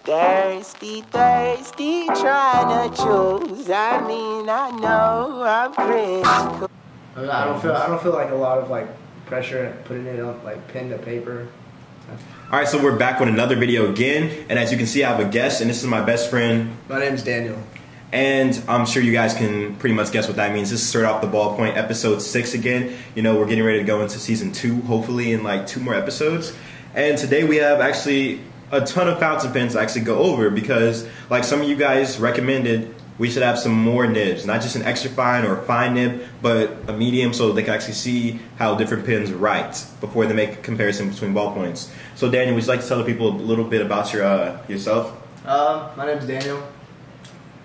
Thirsty, thirsty, trying to choose. I mean, I know I'm critical. I don't feel like a lot of like pressure putting it on like pen to paper. Alright, so we're back with another video again, and as you can see, I have a guest, and this is my best friend. My name's Daniel. And I'm sure you guys can pretty much guess what that means. This is Straight Off the BallPoint, episode 6 again. You know, we're getting ready to go into season 2, hopefully in like 2 more episodes. And today we have actually a ton of fountain pens to actually go over because, like some of you guys recommended, we should have some more nibs. Not just an extra fine or a fine nib, but a medium so they can actually see how different pens write before they make a comparison between ballpoints. So Daniel, would you like to tell the people a little bit about yourself? My name's Daniel,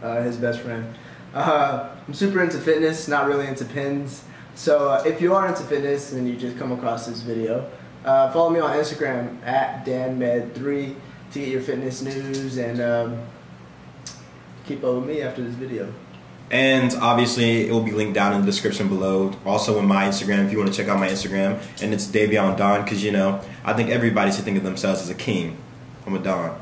his best friend. I'm super into fitness, not really into pens. So if you are into fitness and you just come across this video, follow me on Instagram at DanMed3 to get your fitness news and keep up with me after this video. And obviously it will be linked down in the description below. Also on my Instagram if you want to check out my Instagram. And it's Davion Don because, you know, I think everybody should think of themselves as a king. I'm a Don.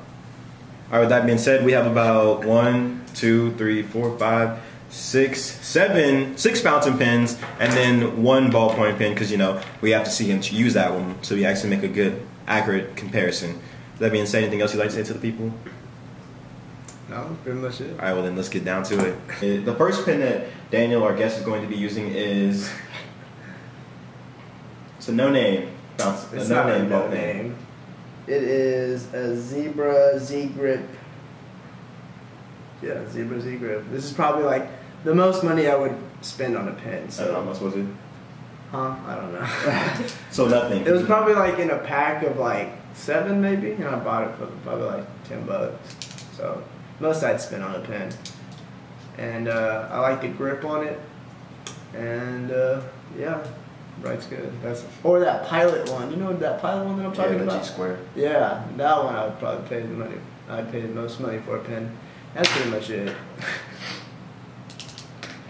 Alright, with that being said, we have about 1, 2, 3, 4, 5, 6, 7, 6 fountain pens and then 1 ballpoint pen because, you know, we have to see him to use that one so we actually make a good, accurate comparison. With that being said, anything else you'd like to say to the people? No, pretty much it. Alright, well then let's get down to it. The first pen that Daniel, our guest, is going to be using is... It's a no-name fountain pen. It's not a no-name. It is a Zebra Z-Grip. Yeah, Zebra Z-Grip. This is probably like the most money I would spend on a pen. So How much was it? Huh? I don't know. So nothing. It was probably like in a pack of like 7 maybe, and I bought it for probably like $10. So most I'd spend on a pen. And I like the grip on it. And yeah, writes good. Or that Pilot one. You know that Pilot one that I'm talking about? G Square. Yeah, that one I would probably pay the money. I'd pay the most money for a pen. That's pretty much it.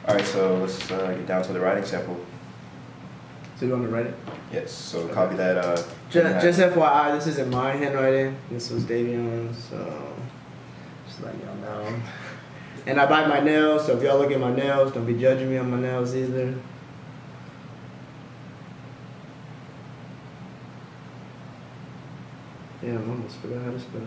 Alright, so let's get down to the writing sample. So you want me to write it? Yes, so copy that. Just FYI, this isn't my handwriting. This was Davion's, so just letting y'all know. And I bite my nails, so if y'all look at my nails, don't be judging me on my nails either. Damn, I almost forgot how to spell.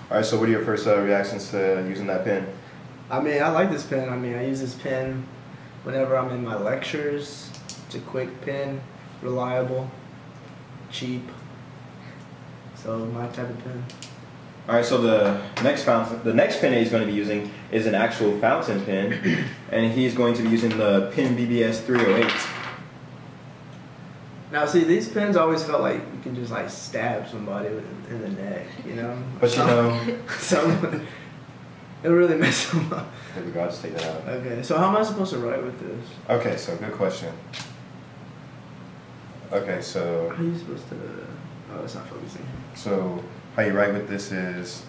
Alright, so what are your first reactions to using that pen? I mean, I like this pen. I mean, I use this pen whenever I'm in my lectures. It's a quick pen, reliable, cheap. So my type of pen. Alright, so the next pen that he's going to be using is an actual fountain pen, and he's going to be using the Pen BBS 308. Now, see, these pens always felt like you can just like stab somebody in the neck, you know. But you know, it really messed them up. Here we go. I'll just take that out. Okay, so how am I supposed to write with this? Okay, so good question. Okay, so How are you supposed to? Oh, it's not focusing. So how you write with this is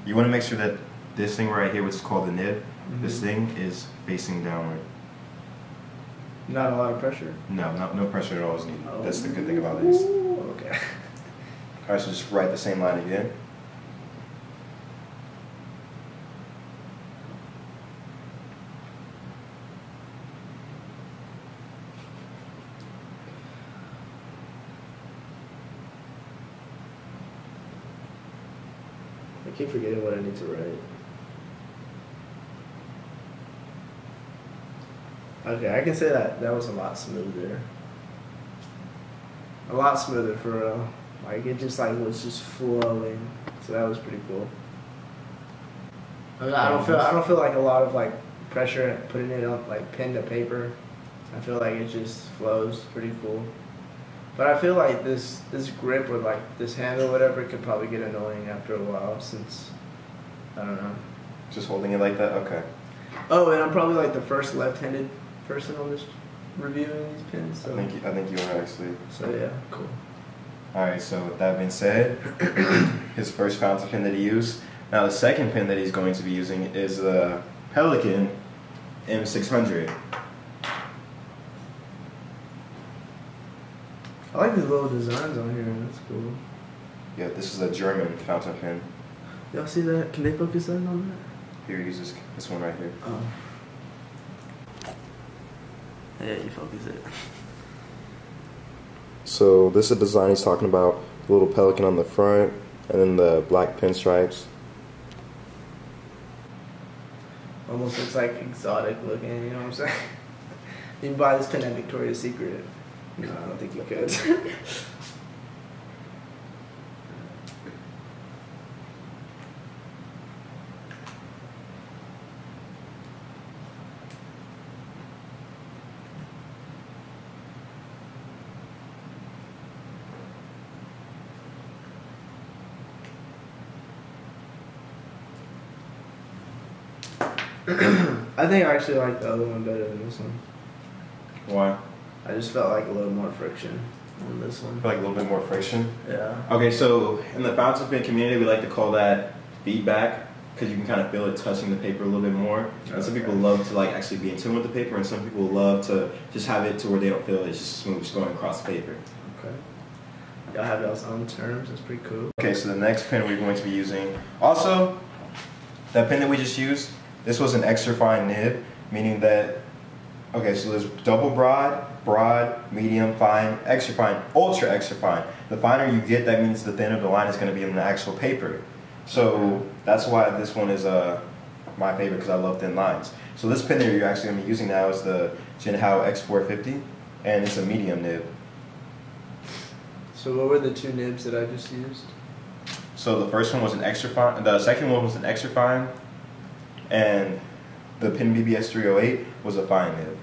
you want to make sure that this thing right here, which is called the nib, this thing is facing downward. Not a lot of pressure? No, no pressure at all is needed. Oh. That's the good thing about these. Okay. Alright, so just write the same line again. I keep forgetting what I need to write. Okay, I can say that was a lot smoother. A lot smoother for real. Like it just like was just flowing. So that was pretty cool. I don't feel like a lot of like pressure putting it on like pen to paper. I feel like it just flows pretty cool. But I feel like this grip or like this handle or whatever could probably get annoying after a while since I don't know. Just holding it like that? Okay. Oh, and I'm probably like the first left-handed person on this reviewing these pens. So. I think you are actually. So yeah, cool. Alright, so with that being said, his first fountain pen that he used. Now the second pen that he's going to be using is the Pelican M600. I like these little designs on here. That's cool. Yeah, this is a German fountain pen. Y'all see that? Can they focus in on that? Here, use this one right here. Oh. Yeah, you focus it. So this is the design he's talking about. The little pelican on the front, and then the black pinstripes. Almost looks like exotic looking, you know what I'm saying? You can buy this pen at Victoria's Secret. No, I don't think you could. I think I actually like the other one better than this one. Why? I just felt like a little more friction on this one. Like a little bit more friction? Yeah. Okay, so in the fountain pen community, we like to call that feedback, because you can kind of feel it touching the paper a little bit more. And some people love to like actually be in tune with the paper, and some people love to just have it to where they don't feel it's just smooth just going across the paper. Okay. Y'all have y'all's own terms. That's pretty cool. Okay, so the next pen we're going to be using. Also, that pen that we just used, this was an extra fine nib, meaning that, okay, so there's double broad, medium, fine, extra fine, ultra extra fine. The finer you get, that means the thinner the line is going to be in the actual paper. So that's why this one is my favorite, because I love thin lines. So this pen that you're actually going to be using now is the Jinhao X450, and it's a medium nib. So what were the two nibs that I just used? So the first one was an extra fine, the second one was an extra fine, and the Pen BBS 308 was a fine nib.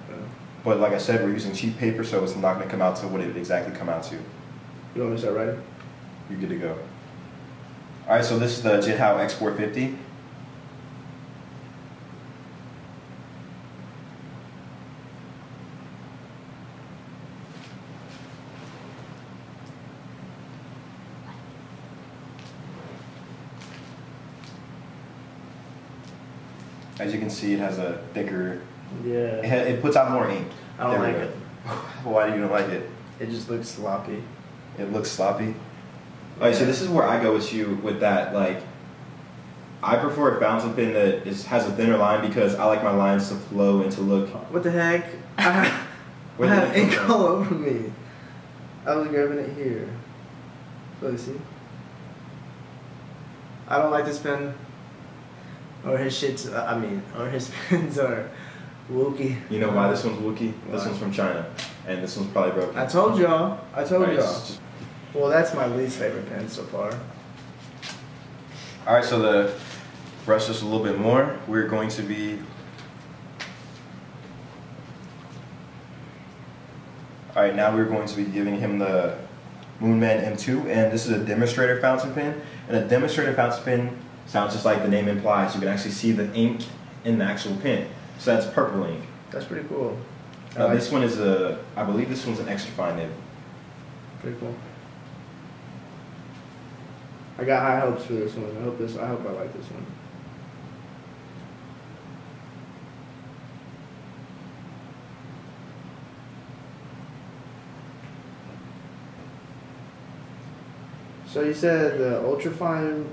Okay. But like I said, we're using cheap paper, so it's not going to come out to what it would exactly come out to. You want me to start writing? You're good to go. Alright, so this is the Jinhao X450. As you can see, it has a thicker, Yeah. it puts out more ink. I don't like it. Why do you not like it? It just looks sloppy. It looks sloppy. Alright, so this is where I go with you with that. Like, I prefer a fountain pen that has a thinner line, because I like my lines to flow and to look. What the heck? I have ink all over me. I was grabbing it here. So you see? I don't like this pen. Or his shits, or his pens are wookie. You know why this one's wookie? This Why? one's from China, and this one's probably broken. I told y'all. Alright, Well, that's my least favorite pen so far. Alright, so to brush this a little bit more, we're going to be... Alright, now we're going to be giving him the Moonmen M2, and this is a demonstrator fountain pen. And a demonstrator fountain pen sounds just like the name implies. You can actually see the ink in the actual pen. So that's purple ink. That's pretty cool. This one is I believe this one's an extra fine nib. Pretty cool. I got high hopes for this one. I hope I like this one. So you said the ultrafine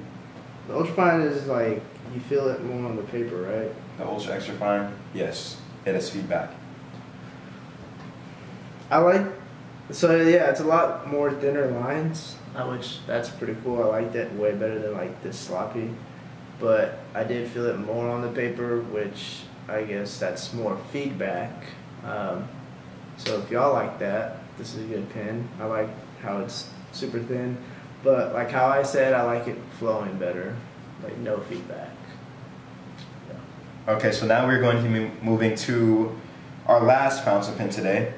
is like, you feel it more on the paper, right? The ultra extra fine, yes, it has feedback. So yeah, it's a lot more thinner lines, which that's pretty cool. I like that way better than like this sloppy. But I did feel it more on the paper, which I guess that's more feedback. So if y'all like that, this is a good pen. I like how it's super thin. But like how I said, I like it flowing better, like no feedback. Yeah. Okay, so now we're going to be moving to our last fountain pen today,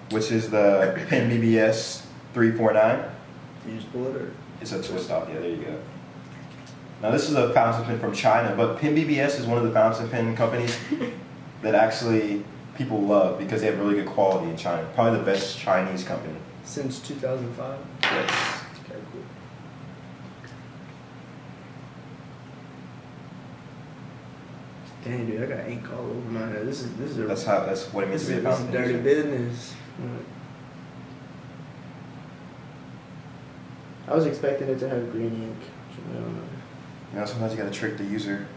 which is the Pen BBS 349. You just pull it, or? It's a twist off, yeah, there you go. Now this is a fountain pen from China, but Pen BBS is one of the fountain pen companies that actually people love because they have really good quality in China. Probably the best Chinese company. Since 2005? Yes. Okay, cool. Dang, dude, I got ink all over my head. This is That's what it means to be a this is fountain dirty user. business. I was expecting it to have green ink. I don't know. You know, sometimes you gotta trick the user.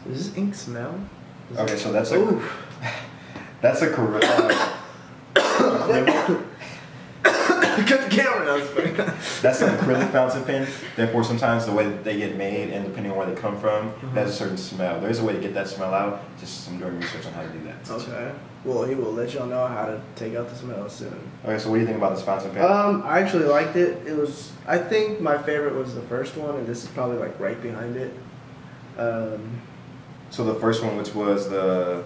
Does this ink smell? Okay, so that's a that's a Cut the camera down. that's an acrylic fountain pen. Therefore, sometimes the way that they get made and depending on where they come from, there's a certain smell. There's a way to get that smell out. Just some doing research on how to do that. Okay. Well, he will let y'all know how to take out the smell soon. Okay, so what do you think about this fountain pen? I actually liked it. It was. I think my favorite was the first one, and this is probably like right behind it. So the first one, which was the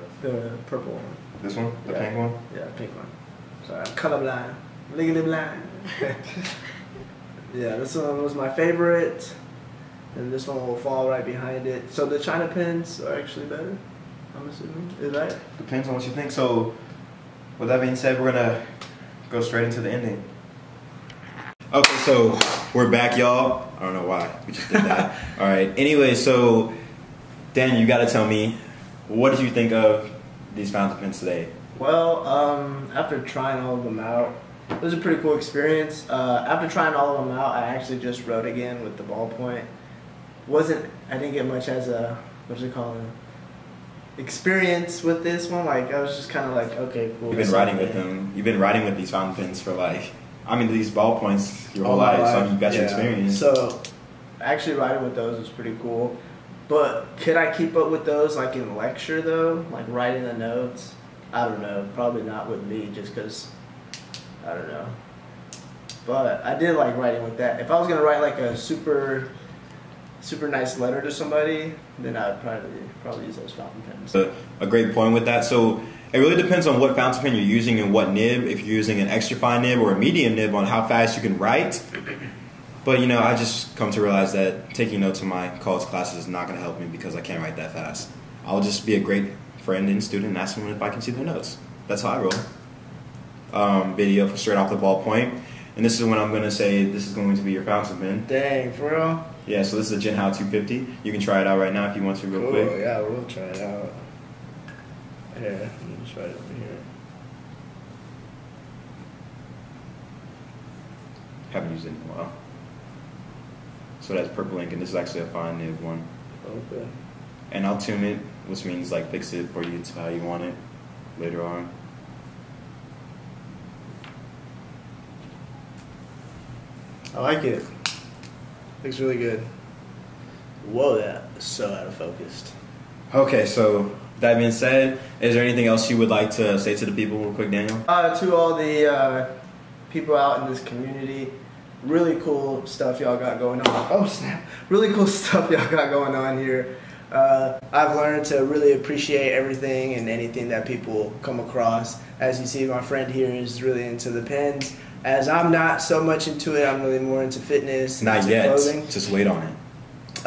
purple one. this one, the Yeah. pink one. Yeah, pink one. Sorry, I'm colorblind. Legally blind. Yeah, this one was my favorite, and this one will fall right behind it. So the China pens are actually better, I'm assuming. Is that? Depends on what you think. So, with that being said, we're gonna go straight into the ending. Okay, so we're back, y'all. I don't know why we just did that. All right. Anyway, so Dan, you gotta tell me, what did you think of these fountain pens today? Well, after trying all of them out, it was a pretty cool experience. After trying all of them out, I actually just wrote again with the ballpoint. I didn't get much as a, what's it called, experience with this one. Like, I was just kind of like, okay, cool. You've been writing with them. You've been writing with these fountain pens for these ballpoints your whole life. So you got your experience. So, actually writing with those was pretty cool. But could I keep up with those like in lecture though? Like writing the notes? I don't know. Probably not with me, just because I don't know. But I did like writing with that. If I was gonna write like a super nice letter to somebody, then I'd probably use those fountain pens. A great point with that. So it really depends on what fountain pen you're using and what nib. If you're using an extra fine nib or a medium nib, on how fast you can write. But you know, I just come to realize that taking notes in my college classes is not going to help me because I can't write that fast. I'll just be a great friend and student and ask them if I can see their notes. That's how I roll. Video for straight off the ballpoint. And this is when I'm going to say this is going to be your fountain pen. Dang, for real? Yeah, so this is a Jinhao 250. You can try it out right now if you want to real quick. Yeah, we'll try it out. Here, let me just write it over here. Haven't used it in a while. So that's purple ink, and this is actually a fine nib one. Okay. And I'll tune it, which means like fix it for you to how you want it later on. I like it. Looks really good. Whoa, that is so out of focus. Okay, so that being said, is there anything else you would like to say to the people real quick, Daniel? To all the people out in this community, really cool stuff y'all got going on. Oh snap! Really cool stuff y'all got going on here. I've learned to really appreciate everything and anything that people come across. As you see, my friend here is really into the pens. As I'm not so much into it, I'm really more into fitness. Not into yet. Clothing. Just wait on it.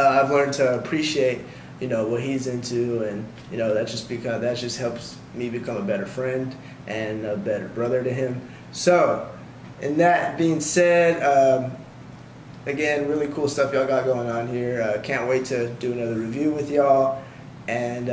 I've learned to appreciate, what he's into, and that just helps me become a better friend and a better brother to him. So, and that being said, again, really cool stuff y'all got going on here. Can't wait to do another review with y'all, and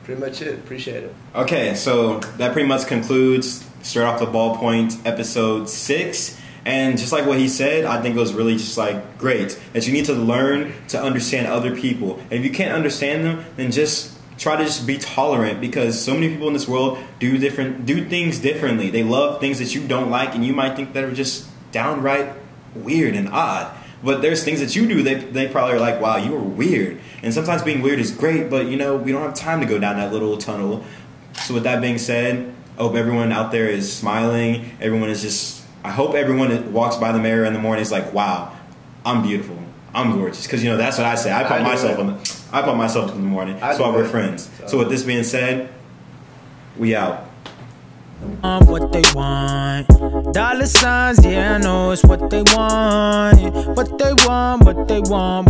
pretty much it. Appreciate it. Okay, so that pretty much concludes Straight Off the Ballpoint episode 6. And just like what he said, I think it was really just like great that you need to learn to understand other people. And if you can't understand them, then just try to just be tolerant, because so many people in this world do things differently. They love things that you don't like, and you might think that are just downright weird and odd. But there's things that you do they probably are like, wow, you are weird. And sometimes being weird is great, but we don't have time to go down that little tunnel. So with that being said, I hope everyone out there is smiling. I hope everyone that walks by the mirror in the morning is like, wow, I'm beautiful. I'm gorgeous. Because, that's what I say. I put myself in the morning. That's why we're friends. So with this being said, we out. What they want, dollar signs, yeah, I know it's what they want, what they want, what they want.